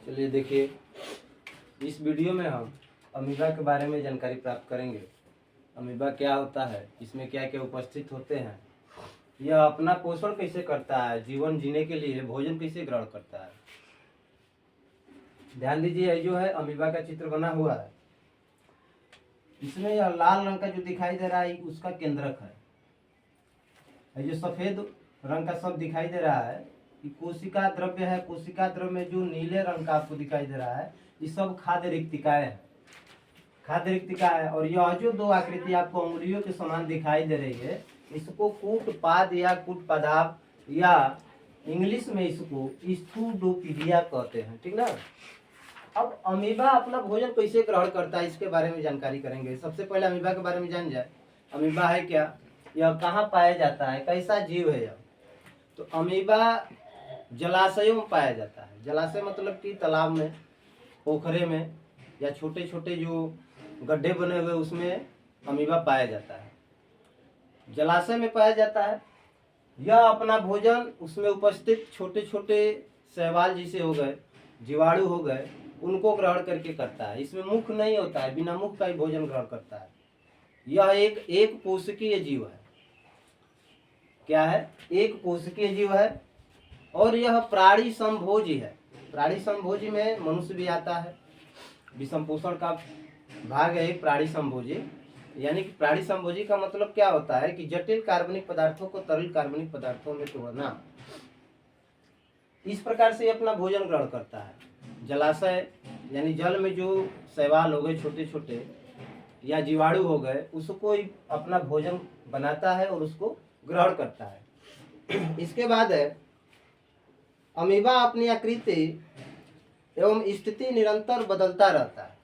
चलिए देखिए, इस वीडियो में हम अमीबा के बारे में जानकारी प्राप्त करेंगे। अमीबा क्या होता है, इसमें क्या क्या उपस्थित होते हैं, यह अपना पोषण कैसे करता है, जीवन जीने के लिए भोजन कैसे ग्रहण करता है। ध्यान दीजिए, ये जो है अमीबा का चित्र बना हुआ है। इसमें यह लाल रंग का जो दिखाई दे रहा है उसका केंद्रक है। ये जो सफेद रंग का सब दिखाई दे रहा है ये कोशिका द्रव्य है। कोशिका द्रव्य में जो नीले रंग का आपको दिखाई दे रहा है ये सब खाद्य रिक्तिकाएं हैं। खाद्य रिक्तिका है। और यह जो दो आकृति आपको उंगलियों के समान दिखाई दे रही है इसको कूटपाद या कूटपदार्थ या इंग्लिश में इसको स्थूडोपीडिया कहते हैं, ठीक ना। अब अमीबा अपना भोजन कैसे ग्रहण करता है इसके बारे में जानकारी करेंगे। सबसे पहले अमीबा के बारे में जान जाए। अमीबा है क्या, यह कहाँ पाया जाता है, कैसा जीव है यह। तो अमीबा जलाशयों में पाया जाता है। जलाशय मतलब कि तालाब में, पोखरे में या छोटे छोटे जो गड्ढे बने हुए उसमें अमीबा पाया जाता है। जलाशय में पाया जाता है। यह अपना भोजन उसमें उपस्थित छोटे छोटे शैवाल जैसे हो गए, जीवाणु हो गए, उनको ग्रहण करके करता है। इसमें मुख नहीं होता है, बिना मुख का ही भोजन ग्रहण करता है। यह एक कोशिकीय जीव है। क्या है, एक कोशिकीय जीव है। और यह प्राणी समभोजी है। प्राणी समभोजी में मनुष्य भी आता है। विषम पोषण का भाग है एक प्राणी समभोजी। यानी कि प्राणी समभोजी का मतलब क्या होता है कि जटिल कार्बनिक पदार्थों को तरल कार्बनिक पदार्थों में तोड़ना। इस प्रकार से अपना भोजन ग्रहण करता है। जलाशय यानी जल में जो शैवाल हो गए छोटे छोटे या जीवाणु हो गए उसको ही अपना भोजन बनाता है और उसको ग्रहण करता है। इसके बाद है अमीबा अपनी आकृति एवं स्थिति निरंतर बदलता रहता है।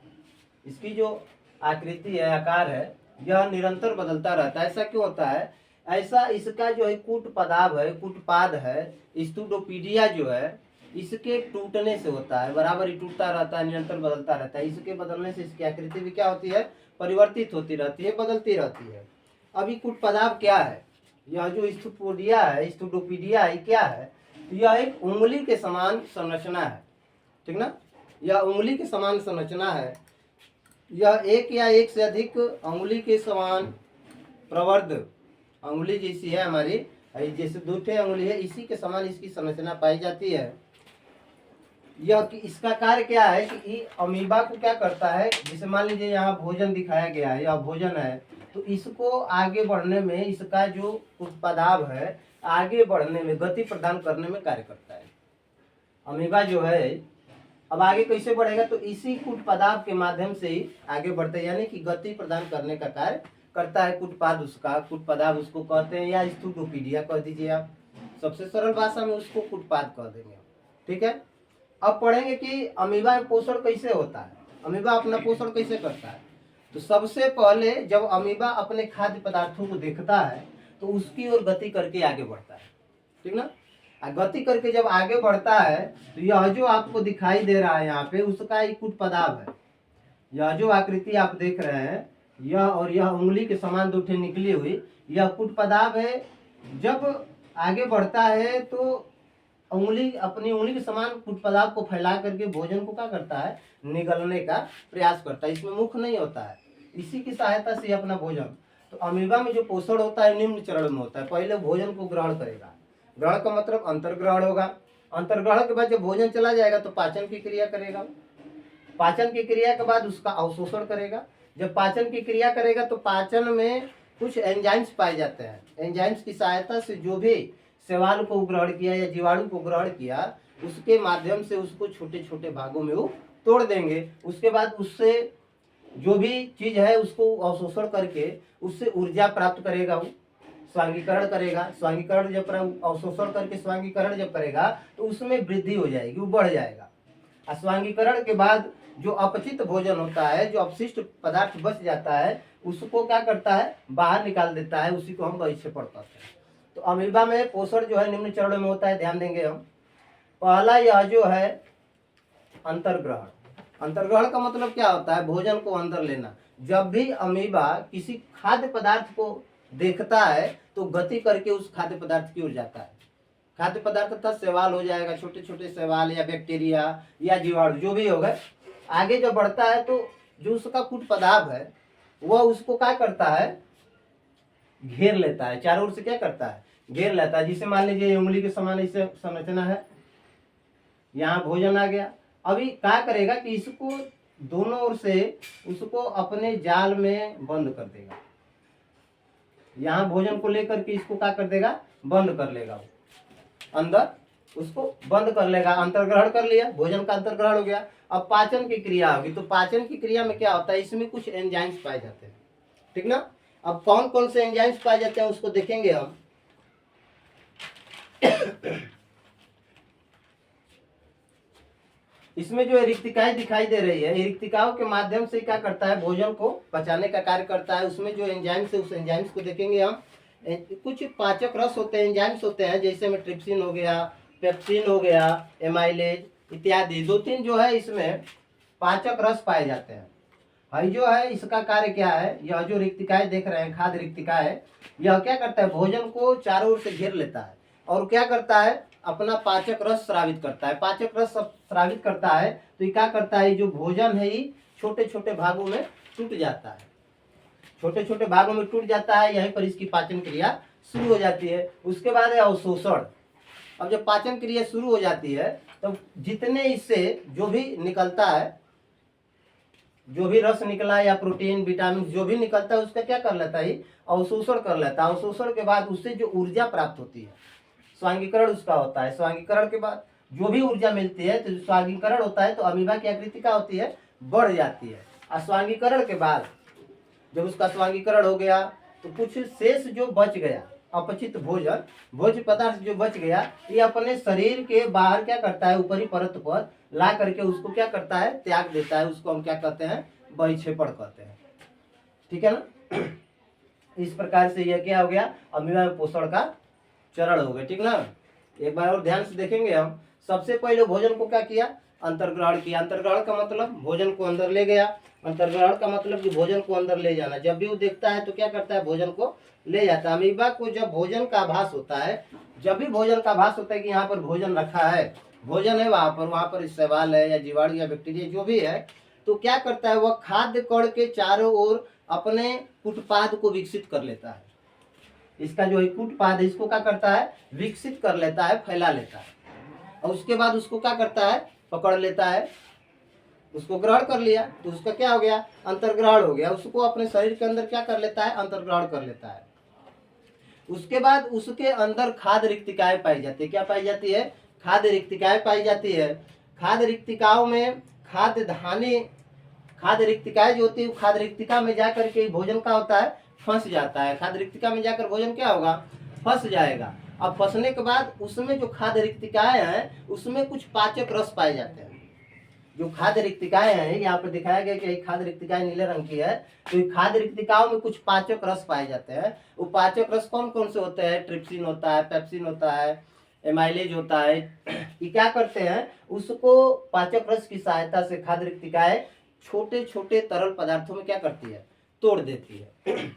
इसकी जो आकृति है, आकार है, यह निरंतर बदलता रहता है। ऐसा क्यों होता है, ऐसा इसका जो है कूटपदार्थ है, कूटपाद है, स्थूडोपीडिया जो है इसके टूटने से होता है। बराबर ही टूटता रहता है, निरंतर बदलता रहता है। इसके बदलने से इसकी आकृति भी क्या होती है, परिवर्तित होती रहती है, बदलती रहती है। अभी कूटपदार्थ क्या है, यह जो स्थूपोडिया है, स्थूडोपीडिया है, क्या है, यह एक उंगली के समान संरचना है, ठीक ना। यह उंगली के समान संरचना है। यह एक या एक से अधिक उंगली के समान प्रवर्ध उंगली जैसी है हमारी, जैसे दूठे उंगली है इसी के समान इसकी संरचना पाई जाती है। यह इसका कार्य क्या है कि अमीबा को क्या करता है, जैसे मान लीजिए यहाँ भोजन दिखाया गया है, यह भोजन है, तो इसको आगे बढ़ने में इसका जो उत्पादाव है आगे बढ़ने में, गति प्रदान करने में कार्य करता है। अमीबा जो है अब आगे कैसे बढ़ेगा, तो इसी कूटपदार्थ के माध्यम से ही आगे बढ़ता है, यानी कि गति प्रदान करने का कार्य करता है। कूटपाद उसका, कूटपदार्थ उसको कहते हैं, या स्थूडोपीडिया कह दीजिए आप। सबसे सरल भाषा में उसको कूटपाद कह देंगे, ठीक है। अब पढ़ेंगे कि अमीबा में पोषण कैसे होता है, अमीबा अपना पोषण कैसे करता है। तो सबसे पहले जब अमीबा अपने खाद्य पदार्थों को देखता है तो उसकी ओर गति करके आगे बढ़ता है, ठीक ना। गति करके जब आगे बढ़ता है तो यह जो आपको दिखाई दे रहा है यहाँ पे उसका एक कूटपदार्थ है। यह जो आकृति आप देख रहे हैं, यह और यह उंगली के समान दूठे निकली हुई, यह कूटपदार्थ है। जब आगे बढ़ता है तो उंगली, अपनी उंगली के समान कूटपदार्थ को फैला करके भोजन को क्या करता है, निगलने का प्रयास करता है। इसमें मुख नहीं होता है, इसी की सहायता से अपना भोजन। तो अमीबा में जो पोषण होता है निम्न चरण में होता है। पहले भोजन को ग्रहण करेगा। ग्रहण का मतलब अंतर्ग्रहण होगा। अंतर्ग्रहण के बाद जब भोजन चला जाएगा तो पाचन की क्रिया करेगा। पाचन की क्रिया के बाद उसका अवशोषण करेगा। जब पाचन की क्रिया करेगा तो पाचन में कुछ एंजाइम्स पाए जाते हैं। एंजाइम्स की सहायता से जो भी शैवाल को ग्रहण किया या जीवाणु को ग्रहण किया उसके माध्यम से उसको छोटे छोटे भागों में वो तोड़ देंगे। उसके बाद उससे जो भी चीज है उसको अवशोषण करके उससे ऊर्जा प्राप्त करेगा, वो स्वांगीकरण करेगा। स्वांगीकरण जब अवशोषण करके स्वांगीकरण जब करेगा तो उसमें वृद्धि हो जाएगी, वो बढ़ जाएगा। स्वांगीकरण के बाद जो अपचित भोजन होता है, जो अपशिष्ट पदार्थ बच जाता है, उसको क्या करता है, बाहर निकाल देता है। उसी को हम बहिक्षेपण कहते हैं। तो अमीबा में पोषण जो है निम्न चरणों में होता है, ध्यान देंगे हम। पहला यह जो है अंतर्ग्रहण। अंतर्ग्रहण का मतलब क्या होता है, भोजन को अंदर लेना। जब भी अमीबा किसी खाद्य पदार्थ को देखता है तो गति करके उस खाद्य पदार्थ की ओर जाता है। खाद्य पदार्थ तथा शैवाल हो जाएगा, छोटे छोटे शैवाल या बैक्टीरिया या जीवाणु जो भी होगा। आगे जब बढ़ता है तो जो उसका कूट पदार्थ है वह उसको क्या करता है, घेर लेता है, चारों ओर से क्या करता है, घेर लेता है। जिसे मान लीजिए उंगली के समान इसे संरचना है, यहाँ भोजन आ गया। अभी क्या करेगा कि इसको दोनों ओर से उसको अपने जाल में बंद कर देगा। यहाँ भोजन को लेकर के इसको क्या कर देगा, बंद कर लेगा, वो अंदर उसको बंद कर लेगा। अंतर्ग्रहण कर लिया, भोजन का अंतर्ग्रहण हो गया। अब पाचन की क्रिया होगी, तो पाचन की क्रिया में क्या होता है, इसमें कुछ एंजाइम्स पाए जाते हैं, ठीक ना। अब कौन कौन से एंजाइम्स पाए जाते हैं उसको देखेंगे हम। इसमें जो रिक्तिकाएं दिखाई दे रही है, रिक्तिकाओं के माध्यम से क्या करता है, भोजन को पचाने का कार्य करता है। उसमें जो एंजाइम्स है उस एंजाइम्स को देखेंगे हम। कुछ पाचक रस होते हैं, एंजाइम्स होते हैं, जैसे में ट्रिप्सिन हो गया, पेप्सिन हो गया, एमाइलेज इत्यादि। 2-3 जो है इसमें पाचक रस पाए जाते हैं। भाई जो है इसका कार्य क्या है, यह जो रिक्तिकाएं देख रहे हैं, खाद्य रिक्तिकाएं, यह क्या करता है, भोजन को चारों ओर से घेर लेता है और क्या करता है, अपना पाचक रस स्रावित करता है। पाचक रस स्रावित करता है तो ये क्या करता है, जो भोजन है ये छोटे छोटे भागों में टूट जाता है, छोटे छोटे भागों में टूट जाता है। यहीं पर इसकी पाचन क्रिया शुरू हो जाती है। उसके बाद है अवशोषण। अब जब पाचन क्रिया शुरू हो जाती है तो जितने इससे जो भी निकलता है, जो भी रस निकला या प्रोटीन विटामिन जो भी निकलता है उसका क्या कर लेता है, अवशोषण कर लेता है। अवशोषण के बाद उससे जो ऊर्जा प्राप्त होती है, स्वांगीकरण उसका होता है। स्वांगीकरण के बाद जो भी ऊर्जा मिलती है, तो स्वांगीकरण होता है तो अमीबा की आकृति क्या होती है, बढ़ जाती है। और स्वांगीकरण के बाद जब उसका स्वांगीकरण हो गया तो कुछ शेष जो बच गया, अपचित भोजन, भोज्य पदार्थ जो बच गया, ये अपने शरीर के बाहर क्या करता है, ऊपरी परत पर ला करके उसको क्या करता है, त्याग देता है। उसको हम क्या कहते हैं, बहिक्षेपण कहते हैं, ठीक है ना। इस प्रकार से यह क्या हो गया, अमीबा में पोषण का चरण हो गए, ठीक ना। एक बार और ध्यान से देखेंगे हम। सबसे पहले भोजन को क्या किया, अंतर्ग्रहण किया। अंतर्ग्रहण का मतलब भोजन को अंदर ले गया। अंतर्ग्रहण का मतलब कि भोजन को अंदर ले जाना। जब भी वो देखता है तो क्या करता है, भोजन को ले जाता है। अमीबा को जब भोजन का आभास होता है, जब भी भोजन का आभास होता है कि यहाँ पर भोजन रखा है, भोजन है वहाँ पर शैवाल है या जीवाणु या बैक्टीरिया जो भी है, तो क्या करता है, वह खाद्य कण के चारों ओर अपने कुटपाद को विकसित कर लेता है। इसका जो कुटपाद है इसको क्या करता है, विकसित कर लेता है, फैला लेता है। और उसके बाद उसको क्या करता है, पकड़ लेता है। उसको ग्रहण कर लिया तो उसका क्या हो गया, अंतर्ग्रहण हो गया। उसको अपने शरीर के अंदर क्या कर लेता है, अंतर्ग्रहण कर लेता है। उसके बाद उसके अंदर खाद्य रिक्तिकाएं पाई जाती है। क्या पाई जाती है, खाद्य रिक्तिकाएं पाई जाती है। खाद्य रिक्तिकाओं में खाद्य धाने, खाद्य रिक्तिकाएं जो होती है खाद्य रिक्तिका में जाकर के भोजन का होता है, फंस जाता है। खाद्य रिक्तिका में जाकर भोजन क्या होगा, फंस जाएगा। अब फंसने के बाद उसमें जो खाद्य रिक्तिकाएं हैं उसमें कुछ पाचक रस पाए जाते हैं। जो खाद्य रिक्तिकाएं हैं, यहाँ पर दिखाया गया कि खाद्य रिक्तिकाएं नीले रंग की है, तो खाद्य रिक्तिकाओं में कुछ पाचक रस पाए जाते हैं। वो पाचक रस कौन कौन से होते हैं, ट्रिप्सिन होता है, पेप्सिन होता है, एमाइलेज होता है। ये क्या करते हैं, उसको पाचक रस की सहायता से खाद्य रिक्तिकाएं छोटे छोटे तरल पदार्थों में क्या करती है, तोड़ देती है।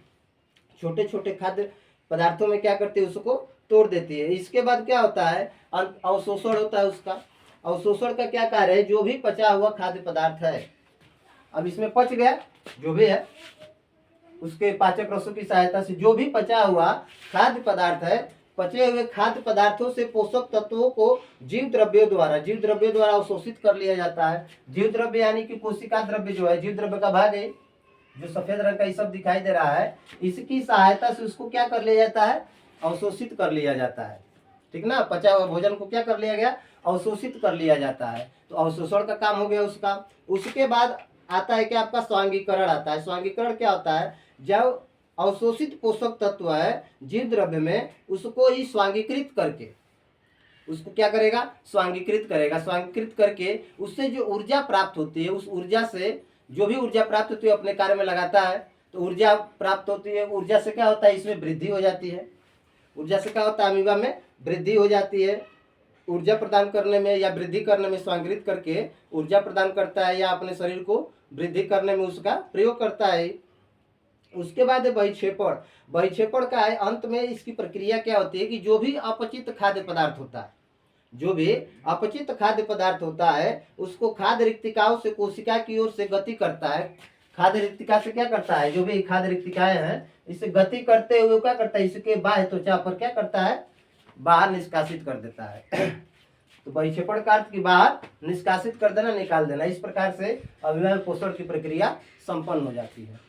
छोटे छोटे खाद्य पदार्थों में क्या करती है, उसको तोड़ देती है। इसके बाद क्या होता है, अवशोषण होता है उसका। अवशोषण का क्या कार्य है, जो भी पचा हुआ खाद्य पदार्थ है, अब इसमें पच गया जो भी है, उसके पाचक रसों की सहायता से जो भी पचा हुआ खाद्य पदार्थ है, पचे हुए खाद्य पदार्थों से पोषक तत्वों को जीव द्रव्यों द्वारा अवशोषित कर लिया जाता है। जीव द्रव्य यानी कि कोशिका द्रव्य जो है, जीव द्रव्य का भाग है, जो सफेद रंग का ये सब दिखाई दे रहा है, इसकी सहायता से उसको क्या कर लिया जाता है, अवशोषित कर लिया जाता है, ठीक ना। पचा हुआ भोजन को क्या कर लिया गया, अवशोषित कर लिया जाता है। तो अवशोषण का काम हो गया उसका। उसके बाद आता है कि आपका स्वांगीकरण आता है। स्वांगीकरण क्या होता है, जब अवशोषित पोषक तत्व है जीव द्रव्य में, उसको ही स्वांगीकृत करके, उसको क्या करेगा, स्वांगीकृत करेगा। स्वांगीकृत करके उससे जो ऊर्जा प्राप्त होती है, उस ऊर्जा से जो भी ऊर्जा प्राप्त होती है अपने कार्य में लगाता है। तो ऊर्जा प्राप्त होती है, ऊर्जा से क्या होता है, इसमें वृद्धि हो जाती है। ऊर्जा से क्या होता है, अमीबा में वृद्धि हो जाती है। ऊर्जा प्रदान करने में या वृद्धि करने में स्वांगीकृत करके ऊर्जा प्रदान करता है, या अपने शरीर को वृद्धि करने में उसका प्रयोग करता है। उसके बाद है बहिक्षेपण। बहिक्षेपण का है, अंत में इसकी प्रक्रिया क्या होती है कि जो भी अपचित खाद्य पदार्थ होता है, जो भी अपचित खाद्य पदार्थ होता है उसको खाद्य रिक्तिकाओं से कोशिका की ओर से गति करता है। खाद्य रिक्तिका से क्या करता है, जो भी खाद्य रिक्तिकाएं हैं इसे गति करते हुए क्या करता है, इसके बाह्य त्वचा पर क्या करता है, बाहर निष्कासित कर देता है। तो बहिक्षेपण का अर्थ की बाहर निष्कासित कर देना, निकाल देना। इस प्रकार से अभिव्यय पोषण की प्रक्रिया संपन्न हो जाती है।